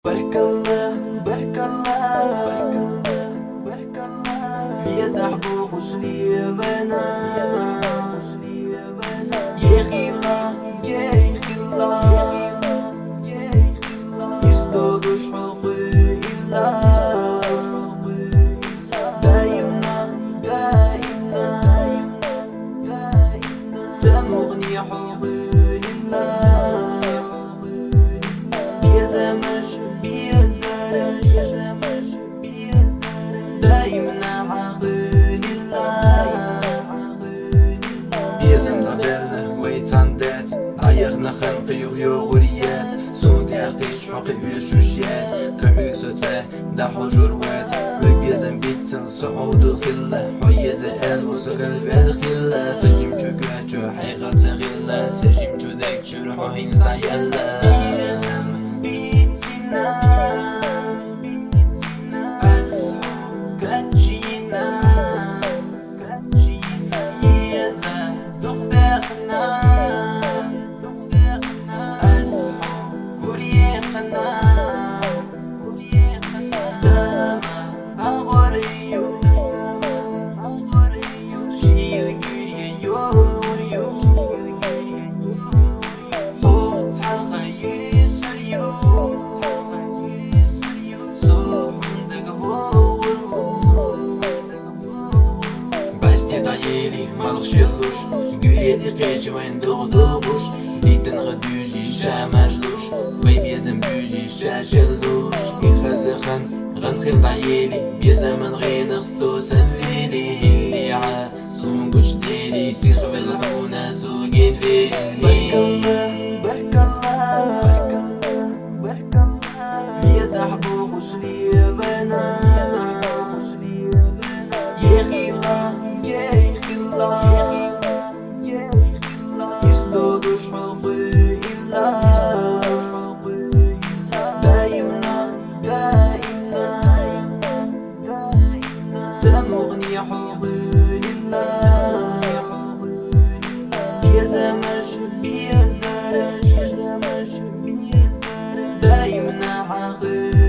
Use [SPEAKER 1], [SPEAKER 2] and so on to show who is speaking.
[SPEAKER 1] بارك الله بارك الله بارك الله يا صاحبو خوش لي بنا يا خيلا يا خيلا يرصدوش حقوقي إلا دايمنا دايمنا سامغني حقوقي لله يا زمج يا زرج دايمنا عقل الله
[SPEAKER 2] يا زمنا بل ويتاندات عيغنا خنقي ويغوريات سودي أختي شحوقي ويشوشيات كحوك سوتاه دا حجروات ويبيزن بيتن صعود الخلة حيز أل وسقل بالخلة سجيم جوكاتو حيغة غلة سجيم جودك جرحو هينزا يلا
[SPEAKER 1] يا زم بيتنا أصحاب كاتشينا يا زم دقبقنا أصحاب كوريقنا زما أغريو شيل كوريو
[SPEAKER 2] مالغش يلوش قريدي قيش وين دغدغوش بيتن غدوجي شا مجلوش ويبيزن بيوجي شا شلوش يخزخن غنخيل طعيلي بيزا من غين خصوصا فيلي اللي عا سونقوش ديلي سيخ بالعونة سوقين فيلي
[SPEAKER 1] بارك الله بارك الله بارك الله يا صاحبو خوش لي بنا يا خيلا يا خيلا يرصدوش حقوقي إلا دايمنا دايمنا سامغني حقوقي لله يا زمج يا زرج دايمنا عقل